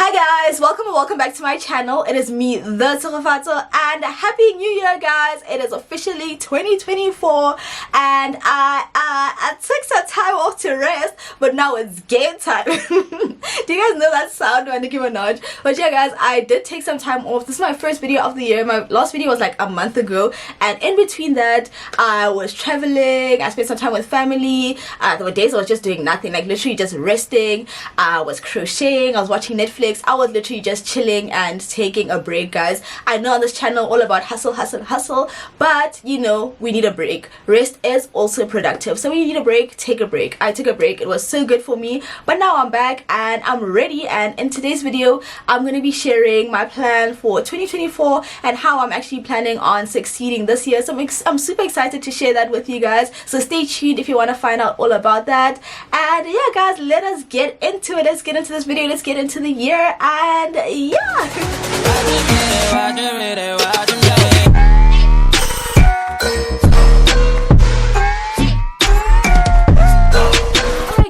Hi guys, welcome and welcome back to my channel. It is me, the Tsogofatso, and Happy New Year guys. It is officially 2024 and I took some time off to rest, but now it's game time. Do you guys know that sound when Nicki Minaj? But yeah guys, I did take some time off. This is my first video of the year. My last video was like a month ago, and in between that I was traveling. I spent some time with family. There were days I was just doing nothing, like literally just resting. I was crocheting, I was watching Netflix. I was literally just chilling and taking a break guys. I know on this channel all about hustle, but you know, we need a break. Rest is also productive, so when you need a break, take a break. I took a break. It was so good for me, but now I'm back and I'm ready, and in today's video I'm going to be sharing my plan for 2024 and how I'm actually planning on succeeding this year. So I'm super excited to share that with you guys, so stay tuned if you want to find out all about that. And yeah guys, let us get into it. Let's get into this video. Let's get into the year, and yeah.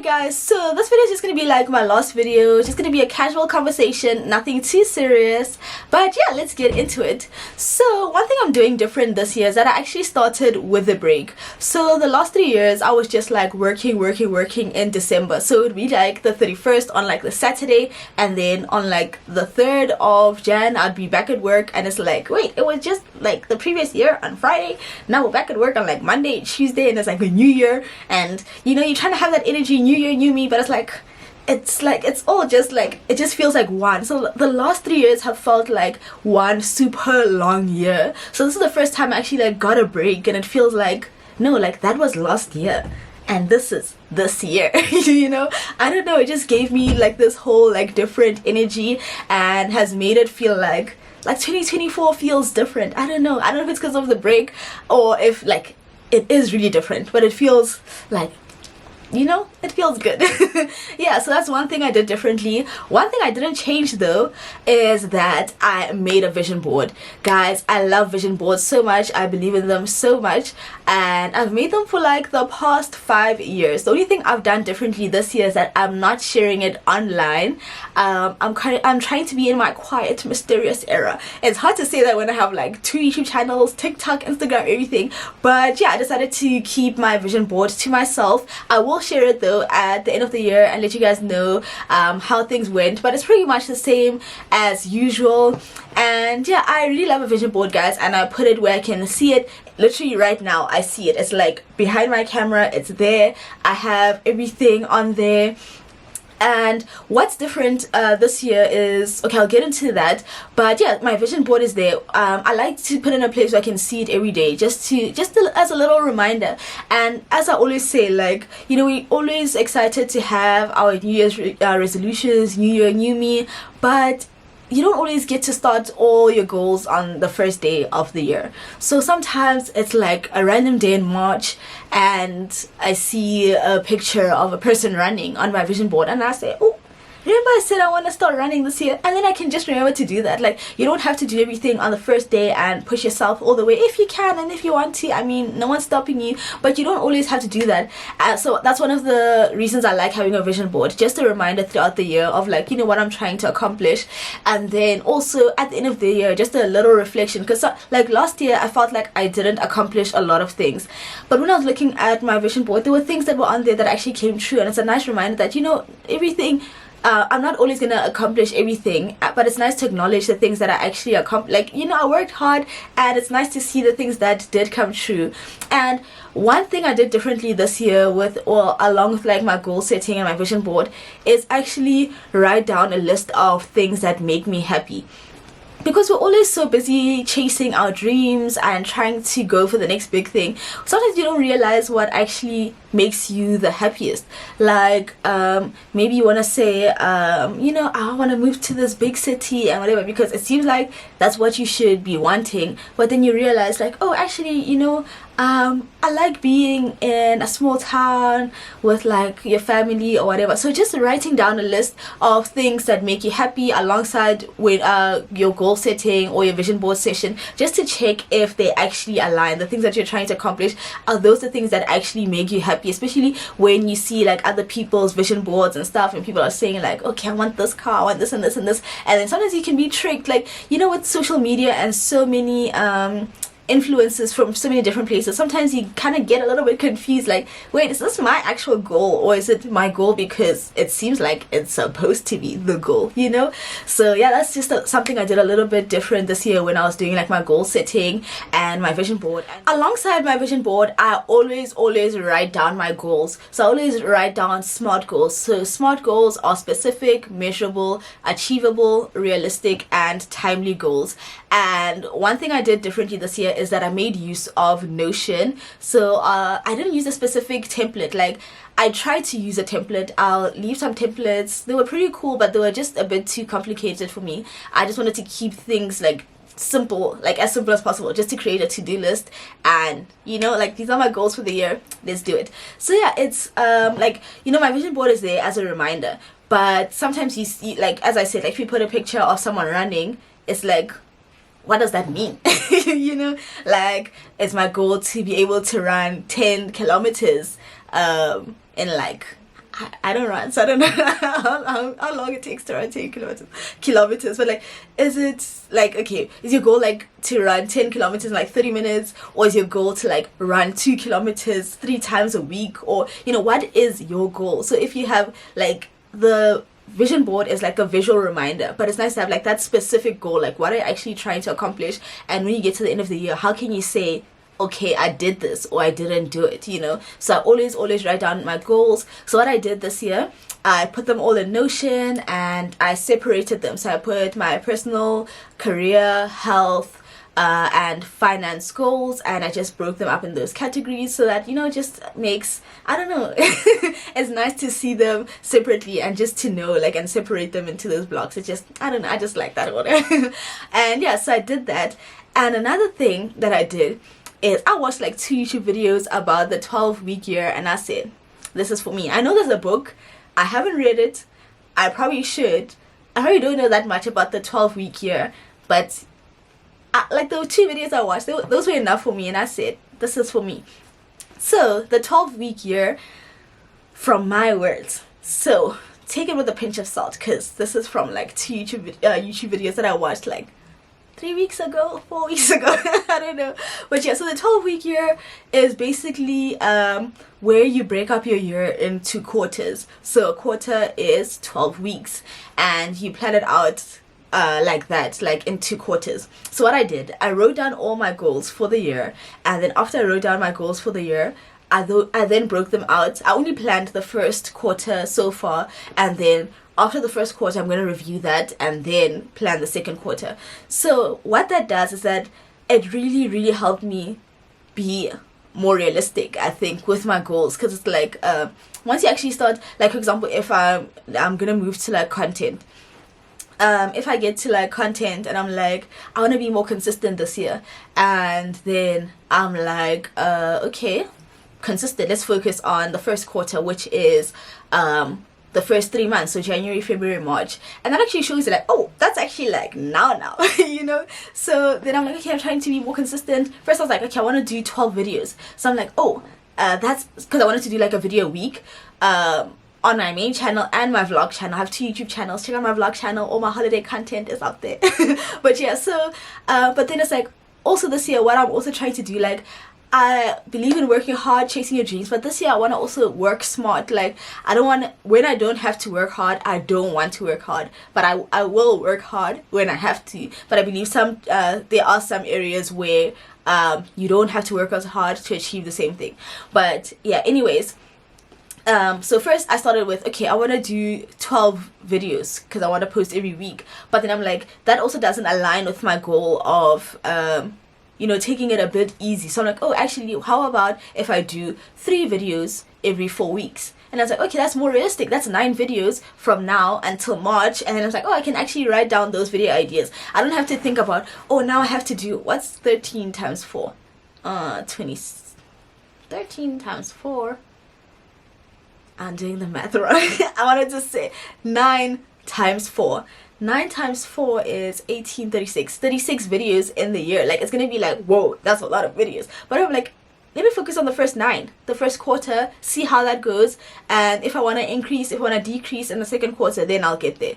Guys, so this video is just gonna be like my last video. It's just gonna be a casual conversation, nothing too serious, but yeah, let's get into it. So one thing I'm doing different this year is that I actually started with a break. So the last 3 years I was just like working in December, so it would be like the 31st on like the Saturday, and then on like the 3rd of Jan I'd be back at work, and it's like, wait, it was just like the previous year on Friday, now we're back at work on like Monday, Tuesday, and it's like a new year, and you know, you're trying to have that energy, new year, new me, but it's all just like, it just feels like one. So the last 3 years have felt like one super long year. So this is the first time I actually like got a break, and it feels like, no, like that was last year and this is this year. You know, I don't know, it just gave me like this whole like different energy and has made it feel like 2024 feels different. I don't know if it's because of the break or if like it is really different, but it feels like, you know, it feels good. Yeah, so that's one thing I did differently. One thing I didn't change though is that I made a vision board. Guys, I love vision boards so much. I believe in them so much, and I've made them for like the past 5 years. The only thing I've done differently this year is that I'm not sharing it online. I'm trying to be in my quiet, mysterious era. It's hard to say that when I have like 2 YouTube channels, TikTok, Instagram, everything, but yeah, I decided to keep my vision board to myself. I will share it though at the end of the year and let you guys know how things went, but it's pretty much the same as usual. And yeah, I really love a vision board guys, and I put it where I can see it. Literally right now I see it. It's like behind my camera, it's there. I have everything on there. And what's different this year is, okay, I'll get into that, but yeah, my vision board is there. I like to put it in a place where I can see it every day, just as a little reminder. And as I always say, like, you know, we're always excited to have our New Year's resolutions, new year, new me, but you don't always get to start all your goals on the first day of the year. So sometimes it's like a random day in March and I see a picture of a person running on my vision board, and I say, oh, remember I said I want to start running this year? And then I can just remember to do that. Like, you don't have to do everything on the first day and push yourself all the way. If you can and if you want to, I mean, no one's stopping you, but you don't always have to do that. So that's one of the reasons I like having a vision board, just a reminder throughout the year of like, you know, what I'm trying to accomplish. And then also at the end of the year, just a little reflection, because like last year I felt like I didn't accomplish a lot of things, but when I was looking at my vision board, there were things that were on there that actually came true. And it's a nice reminder that, you know, everything, I'm not always gonna accomplish everything, but it's nice to acknowledge the things that I actually accomplished. Like, you know, I worked hard, and it's nice to see the things that did come true. And one thing I did differently this year along with like my goal setting and my vision board is actually write down a list of things that make me happy. Because we're always so busy chasing our dreams and trying to go for the next big thing, sometimes you don't realize what actually makes you the happiest. Like maybe you want to say, you know, I want to move to this big city and whatever, because it seems like that's what you should be wanting, but then you realize like, oh, actually, you know, I like being in a small town with like your family or whatever. So just writing down a list of things that make you happy alongside with your goal setting or your vision board session, just to check if they actually align. The things that you're trying to accomplish, are those the things that actually make you happy? happy, especially when you see like other people's vision boards and stuff, and people are saying like, okay, I want this car, I want this and this and this, and then sometimes you can be tricked, like, you know, with social media and so many influences from so many different places. Sometimes you kind of get a little bit confused, like, wait, is this my actual goal, or is it my goal because it seems like it's supposed to be the goal, you know? So yeah, that's just something I did a little bit different this year when I was doing like my goal setting and my vision board. And alongside my vision board, I always write down my goals. So I always write down SMART goals. So SMART goals are specific, measurable, achievable, realistic, and timely goals. And one thing I did differently this year is that I made use of Notion. So I didn't use a specific template. Like, I tried to use a template. I'll leave some templates. They were pretty cool, but they were just a bit too complicated for me. I just wanted to keep things like simple, like as simple as possible, just to create a to-do list. And you know, like, these are my goals for the year, let's do it. So yeah, it's like, you know, my vision board is there as a reminder, but sometimes you see, like, as I said, like, if you put a picture of someone running, it's like, what does that mean? You know, like, it's my goal to be able to run 10 kilometers in like, I don't run, so I don't know how long it takes to run 10 kilometers, but like, is it like, okay, is your goal like to run 10 kilometers in like 30 minutes, or is your goal to like run 2 kilometers 3 times a week, or, you know, what is your goal? So if you have like, the vision board is like a visual reminder, but it's nice to have like that specific goal, like what are you actually trying to accomplish, and when you get to the end of the year, how can you say, okay, I did this or I didn't do it, you know? So I always write down my goals. So what I did this year, I put them all in Notion and I separated them. So I put my personal, career, health, and finance goals, and I just broke them up in those categories so that, you know, it just makes, I don't know, it's nice to see them separately and just to know, like, and separate them into those blocks. It's just, I don't know, I just like that order. And yeah, so I did that. And another thing that I did is I watched like 2 YouTube videos about the 12-week year, and I said, this is for me. I know there's a book, I haven't read it, I probably should. I probably don't know that much about the 12-week year, but like, the 2 videos I watched, those were enough for me, and I said, this is for me. So the 12-week year, from my words, so take it with a pinch of salt, because this is from like 2 YouTube videos that I watched like 3 weeks ago, 4 weeks ago, I don't know. But yeah, so the 12-week year is basically where you break up your year into quarters. So a quarter is 12 weeks, and you plan it out like that, like in 2 quarters. So what I did, I wrote down all my goals for the year, and then after I wrote down my goals for the year, I then broke them out. I only planned the first quarter so far, and then after the first quarter, I'm going to review that and then plan the second quarter. So what that does is that it really helped me be more realistic, I think, with my goals, because it's like, once you actually start, like, for example, if I'm going to move to like content, if I get to like content and I'm like, I want to be more consistent this year, and then I'm like, okay, consistent, let's focus on the first quarter, which is the first 3 months, so January, February, March, and that actually shows you like, oh, that's actually like now you know. So then I'm like, okay, I'm trying to be more consistent. First I was like, okay, I want to do 12 videos, so I'm like, oh, that's because I wanted to do like a video a week on my main channel and my vlog channel. I have 2 YouTube channels. Check out my vlog channel, all my holiday content is out there. But yeah, so but then it's like, also this year, what I'm also trying to do, like, I believe in working hard, chasing your dreams, but this year I want to also work smart. Like, I don't want, when I don't have to work hard, I don't want to work hard, but I will work hard when I have to. But I believe there are some areas where you don't have to work as hard to achieve the same thing. But yeah, anyways, so first I started with, okay, I want to do 12 videos because I want to post every week, but then I'm like, that also doesn't align with my goal of you know, taking it a bit easy. So I'm like, oh, actually, how about if I do 3 videos every 4 weeks? And I was like, okay, that's more realistic. That's 9 videos from now until March. And then I was like, oh, I can actually write down those video ideas. I don't have to think about, oh, now I have to do, what's 13 times 4? 20. 13 times 4. I'm doing the math wrong. I wanted to say 9 times 4. 9 times 4 is 18, 36 videos in the year. Like, it's gonna be like, whoa, that's a lot of videos. But I'm like, let me focus on the first 9, the first quarter, see how that goes, and if I want to increase, if I want to decrease in the second quarter, then I'll get there.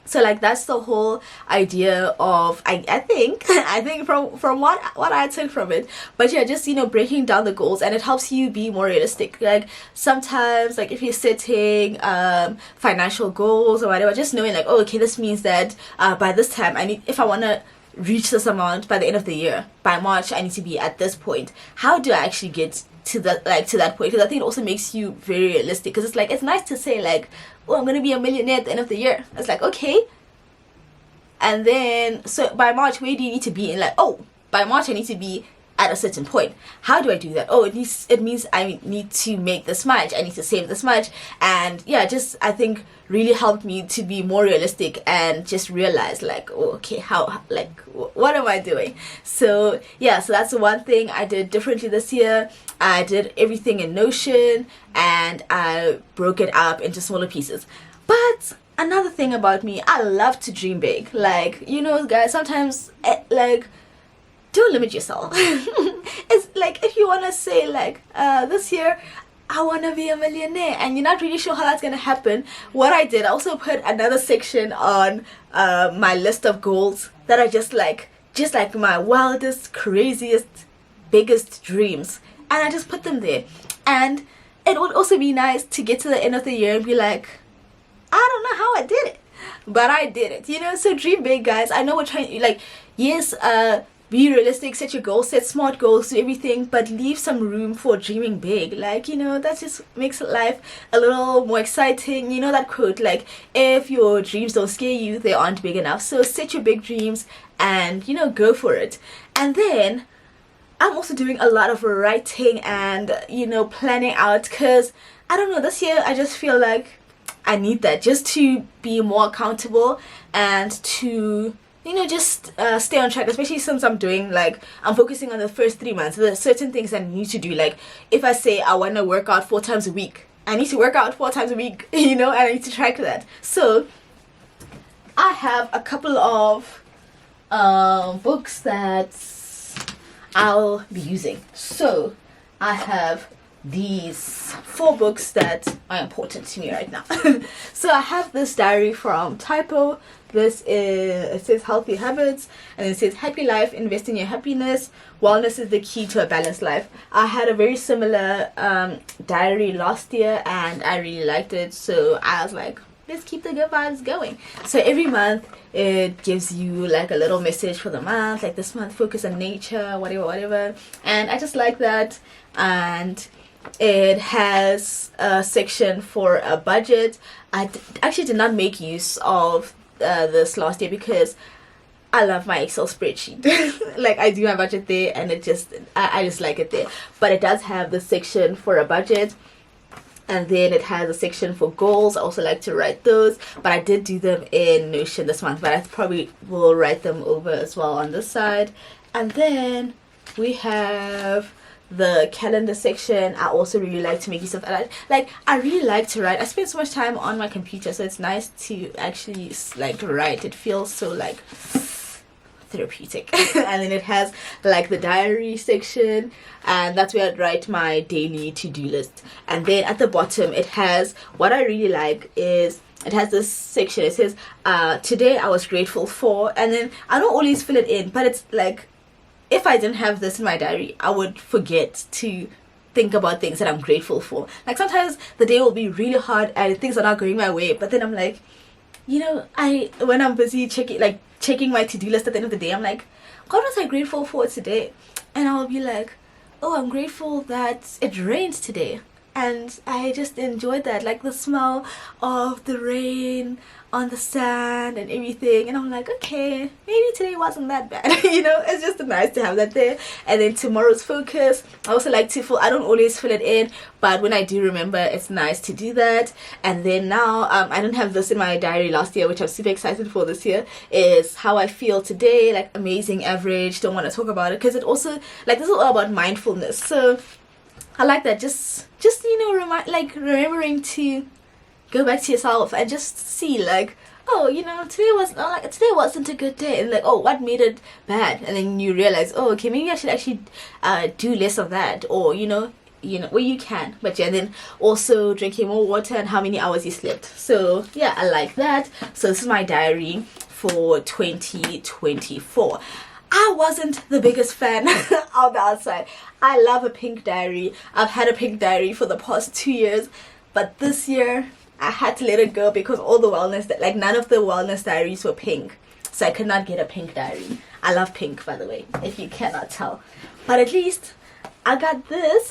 So like that's the whole idea of I think I think from what I took from it. But yeah, just breaking down the goals, and it helps you be more realistic. Like sometimes, like if you're setting financial goals or whatever, just knowing like, oh, okay, this means that by this time if I want to reach this amount by the end of the year, by March I need to be at this point. How do I actually get to that point? Because I think it also makes you very realistic, because it's like, it's nice to say like, oh, I'm gonna be a millionaire at the end of the year. It's like, okay, and then so by March, where do you need to be? And like, oh, by March I need to be at a certain point. How do I do that? Oh, it means I need to make this much, I need to save this much. And yeah, just I think really helped me to be more realistic and just realize like, oh, okay, how, like, what am I doing? So yeah, so that's one thing I did differently this year. I did everything in Notion, and I broke it up into smaller pieces. But another thing about me, I love to dream big. Like, guys, sometimes like, don't limit yourself. It's like, if you want to say like, this year I want to be a millionaire, and you're not really sure how that's going to happen, what I did, I also put another section on my list of goals that are just like my wildest, craziest, biggest dreams, and I just put them there. And it would also be nice to get to the end of the year and be like, I don't know how I did it, but I did it, so dream big, guys. I know we're trying, like, yes, be realistic, set your goals, set smart goals, do everything, but leave some room for dreaming big. Like, that just makes life a little more exciting. That quote, like, if your dreams don't scare you, they aren't big enough. So set your big dreams and, go for it. And then I'm also doing a lot of writing and, planning out, because I don't know, this year I just feel like I need that just to be more accountable and to just stay on track, especially since I'm focusing on the first 3 months. There are certain things I need to do. Like, if I say I want to work out 4 times a week, I need to work out 4 times a week, and I need to track that. So I have a couple of books that I'll be using. So I have these 4 books that are important to me right now. So I have this diary from Typo. It says Healthy Habits, and it says Happy Life, Invest in Your Happiness, Wellness is the Key to a Balanced Life. I had a very similar diary last year, and I really liked it, so I was like, let's keep the good vibes going. So every month it gives you like a little message for the month, like this month focus on nature, whatever, and I just like that. And it has a section for a budget. I actually did not make use of this last year because I love my Excel spreadsheet. Like, I do my budget there, and I just like it there. But it does have the section for a budget, and then it has a section for goals. I also like to write those, but I did do them in Notion this month, but I probably will write them over as well on this side. And then we have the calendar section. I also really like to make use of that. Like, I really like to write. I spend so much time on my computer, so it's nice to actually like write. It feels so like therapeutic. And then it has like the diary section, and that's where I'd write my daily to-do list. And then at the bottom it has, what I really like is, it has this section. It says today I was grateful for, and then I don't always fill it in, but it's like, if I didn't have this in my diary, I would forget to think about things that I'm grateful for. Like, sometimes the day will be really hard and things are not going my way, but then I'm like, when I'm busy checking my to-do list at the end of the day, I'm like, what was I grateful for today? And I'll be like, oh, I'm grateful that it rained today, and I just enjoyed that, like the smell of the rain on the sand and everything. And I'm like, okay, maybe today wasn't that bad. It's just nice to have that there. And then tomorrow's focus, I also like to I don't always fill it in, but when I do remember, it's nice to do that. And then now, I don't have this in my diary last year, which I'm super excited for this year, is how I feel today, like amazing, average, don't want to talk about it, because it also, like, this is all about mindfulness. So I like that, just remembering to go back to yourself and just see, like, oh, today wasn't a good day, and like, oh, what made it bad? And then you realize, oh, okay, maybe I should actually do less of that, or well, you can, but yeah, then also drinking more water and how many hours you slept. So yeah, I like that. So this is my diary for 2024. I wasn't the biggest fan of the outside. I love a pink diary. I've had a pink diary for the past 2 years, but this year I had to let it go because all the wellness, like none of the wellness diaries were pink, so I could not get a pink diary. I love pink, by the way, if you cannot tell, but at least I got this.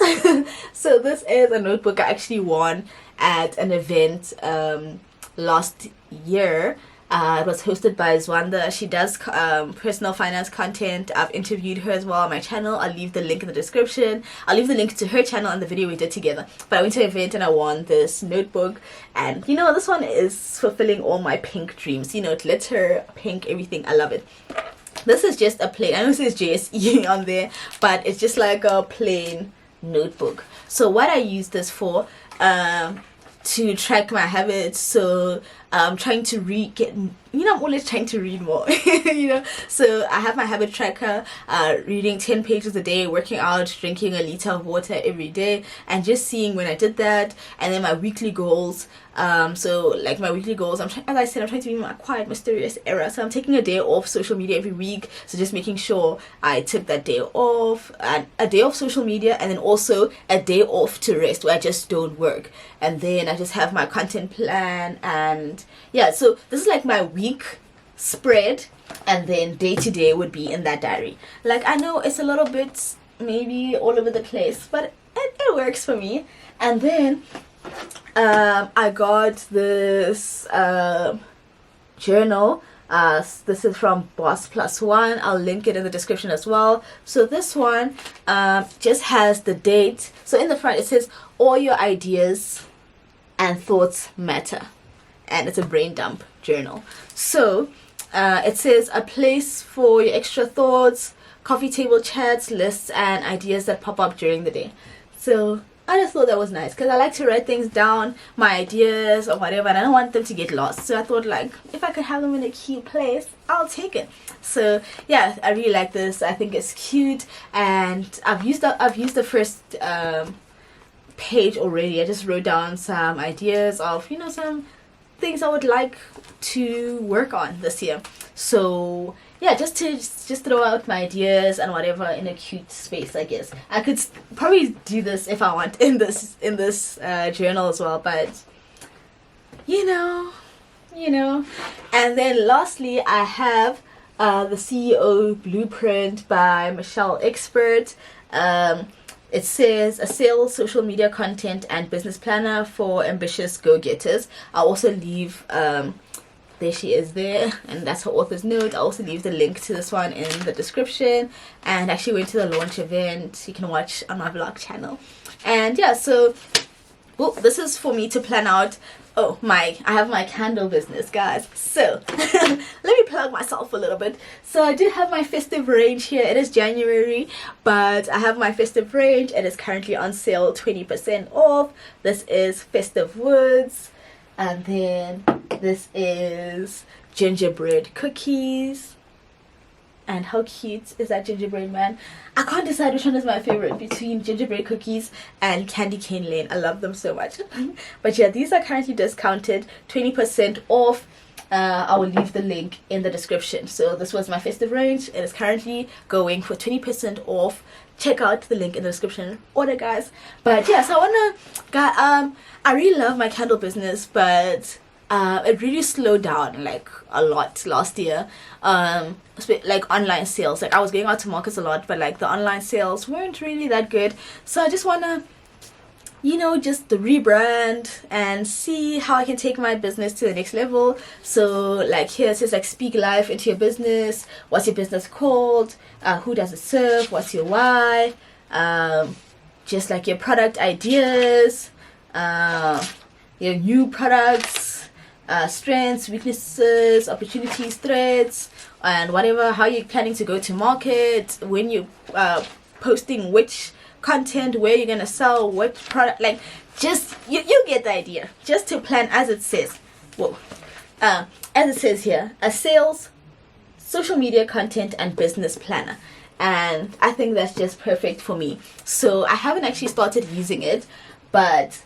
So this is a notebook I actually won at an event last year. It was hosted by Zwanda. She does personal finance content. I've interviewed her as well on my channel. I'll leave the link in the description. I'll leave the link to her channel and the video we did together. But I went to an event and I won this notebook, and this one is fulfilling all my pink dreams. Glitter, pink, everything. I love it. This is just a plain, I know it says JSE on there, but it's just like a plain notebook. So what I use this for, to track my habits. So I'm trying to I'm always trying to read more. So I have my habit tracker, reading 10 pages a day, working out, drinking a liter of water every day, and just seeing when I did that. And then my weekly goals, so like my weekly goals, as I said, I'm trying to be my quiet mysterious era. So I'm taking a day off social media every week, so just making sure I took that day off, and a day off social media, and then also a day off to rest where I just don't work. And then I just have my content plan, and yeah, so this is like my week spread, and then day to day would be in that diary. Like, I know it's a little bit maybe all over the place, but it works for me. And then I got this journal. This is from Boss Plus One. I'll link it in the description as well. So this one just has the date. So in the front it says all your ideas and thoughts matter, and it's a brain dump journal. So it says a place for your extra thoughts, coffee table chats, lists, and ideas that pop up during the day. So I just thought that was nice because I like to write things down, my ideas or whatever, and I don't want them to get lost. So I thought, like, if I could have them in a cute place, I'll take it. So yeah, I really like this. I think it's cute, and I've used the first page already. I just wrote down some ideas of some things I would like to work on this year. So yeah, just throw out my ideas and whatever in a cute space. I guess I could probably do this if I want in this journal as well, but and then lastly I have the CEO Blueprint by Michelle Expert. It says a sales, social media content, and business planner for ambitious go-getters. I'll also leave, there she is there, and that's her author's note. I'll also leave the link to this one in the description. And I actually went to the launch event. You can watch on my vlog channel. And yeah, so this is for me to plan out. I have my candle business, guys. So let me plug myself a little bit. So I do have my festive range here. It is January, but I have my festive range. It is currently on sale, 20% off. This is Festive Woods, and then this is gingerbread cookies. And how cute is that gingerbread man? I can't decide which one is my favorite between gingerbread cookies and candy cane lane. I love them so much. But yeah, these are currently discounted, 20% off. I will leave the link in the description. So this was my festive range. It is currently going for 20% off. Check out the link in the description. Order, guys. But yeah, so I really love my candle business, but it really slowed down like a lot last year. Like online sales, like I was going out to markets a lot, but like the online sales weren't really that good. So I just wanna just rebrand and see how I can take my business to the next level. So like here it says like speak life into your business. What's your business called? Who does it serve? What's your why? Just like your product ideas, your new products, strengths, weaknesses, opportunities, threats, and whatever, how you're planning to go to market, when you posting which content, where you're gonna sell which product, like just you get the idea. Just to plan as it says. Whoa, as it says here, a sales, social media content and business planner. And I think that's just perfect for me. So I haven't actually started using it, but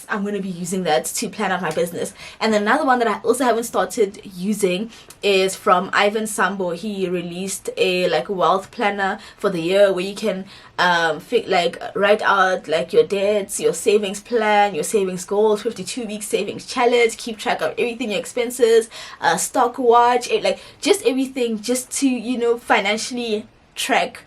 I'm going to be using that to plan out my business. And then another one that I also haven't started using is from Ivan Sambo. He released a like wealth planner for the year where you can write out like your debts, your savings plan, your savings goals, 52-week savings challenge, keep track of everything, your expenses, stock watch, like just everything, just to financially track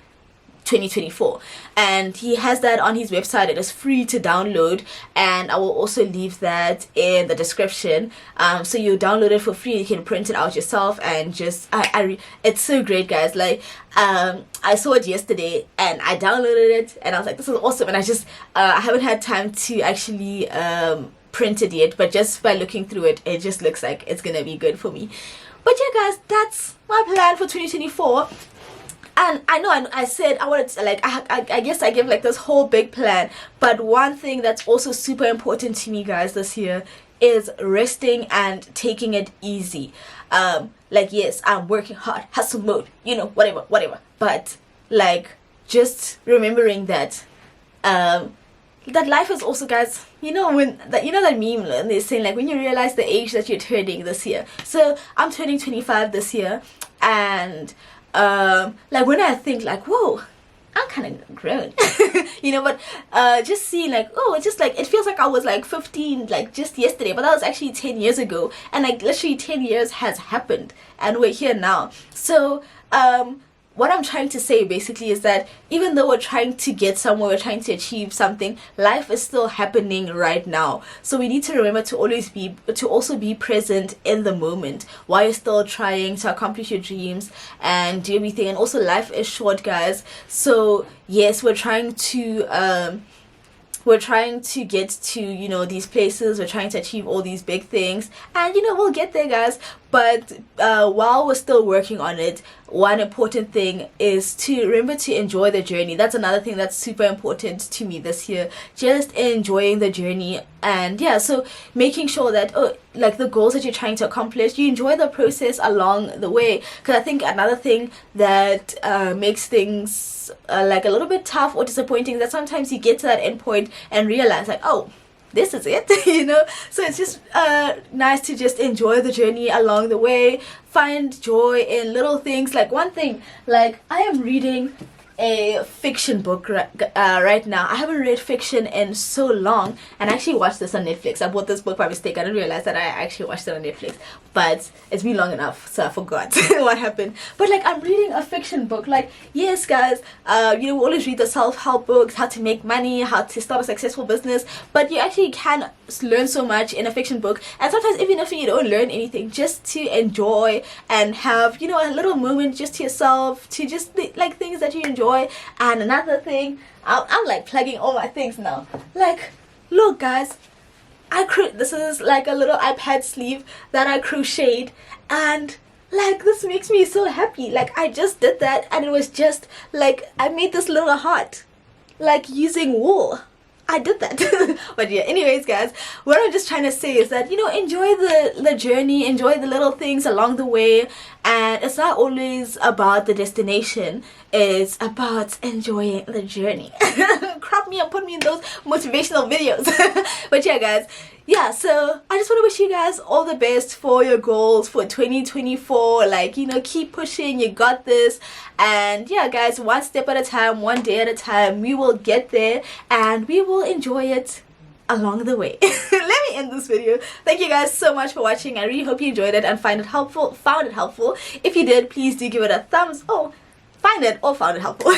2024. And he has that on his website. It is free to download, and I will also leave that in the description, so you download it for free. You can print it out yourself, and just it's so great, guys. Like I saw it yesterday and I downloaded it and I was like, this is awesome. And I haven't had time to actually print it yet, but just by looking through it, it just looks like it's gonna be good for me. But yeah, guys, that's my plan for 2024. And I know I said I wanted to, like, I guess I gave like this whole big plan, but one thing that's also super important to me, guys, this year is resting and taking it easy. Like, yes, I'm working hard, hustle mode, whatever, but like just remembering that that life is also, guys, that meme and they're saying like when you realize the age that you're turning this year. So I'm turning 25 this year, and like when I think like, whoa, I'm kind of grown, but just seeing like, oh, it's just like, it feels like I was like 15 like just yesterday, but that was actually 10 years ago, and like literally 10 years has happened and we're here now. So what I'm trying to say basically is that even though we're trying to get somewhere, we're trying to achieve something, life is still happening right now. So we need to remember to also be present in the moment while you're still trying to accomplish your dreams and do everything. And also, life is short, guys. So yes, we're trying to get to these places, we're trying to achieve all these big things, and we'll get there, guys. But while we're still working on it, one important thing is to remember to enjoy the journey. That's another thing that's super important to me this year, just enjoying the journey. And yeah, so making sure that like the goals that you're trying to accomplish, you enjoy the process along the way. Because I think another thing that makes things like a little bit tough or disappointing is that sometimes you get to that end point and realize like, oh, this is it. So it's just nice to just enjoy the journey along the way, find joy in little things. Like one thing, like I am reading a fiction book right now. I haven't read fiction in so long, and I actually watched this on Netflix. I bought this book by mistake. I didn't realize that I actually watched it on Netflix, but it's been long enough, so I forgot what happened. But like, I'm reading a fiction book. Like, yes, guys, we always read the self-help books, how to make money, how to start a successful business, but you actually can learn so much in a fiction book. And sometimes even if you don't learn anything, just to enjoy and have a little moment just to yourself, to just like things that you enjoy. And another thing, I'm like plugging all my things now. Like, look, guys, this is like a little iPad sleeve that I crocheted, and like this makes me so happy. Like, I just did that, and it was just like I made this little heart like using wool. I did that. But yeah, anyways, guys, what I'm just trying to say is that enjoy the journey, enjoy the little things along the way. And it's not always about the destination, it's about enjoying the journey. Crop me and put me in those motivational videos. But yeah, guys, yeah, so I just want to wish you guys all the best for your goals for 2024. Like, keep pushing, you got this. And yeah, guys, one step at a time, one day at a time, we will get there and we will enjoy it along the way. Let me end this video. Thank you guys so much for watching. I really hope you enjoyed it and found it helpful. If you did, please do give it a thumbs found it helpful.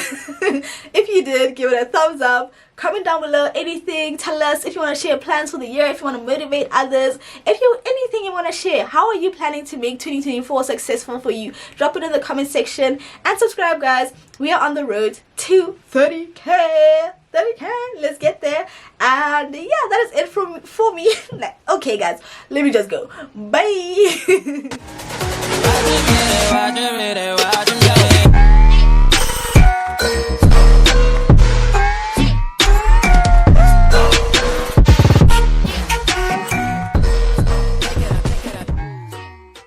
If you did, give it a thumbs up. Comment down below anything. Tell us if you want to share plans for the year, if you want to motivate others, anything you want to share. How are you planning to make 2024 successful for you? Drop it in the comment section and subscribe, guys. We are on the road to 30k. Let's get there. And yeah, that is it for me. Okay, guys, let me just go. Bye.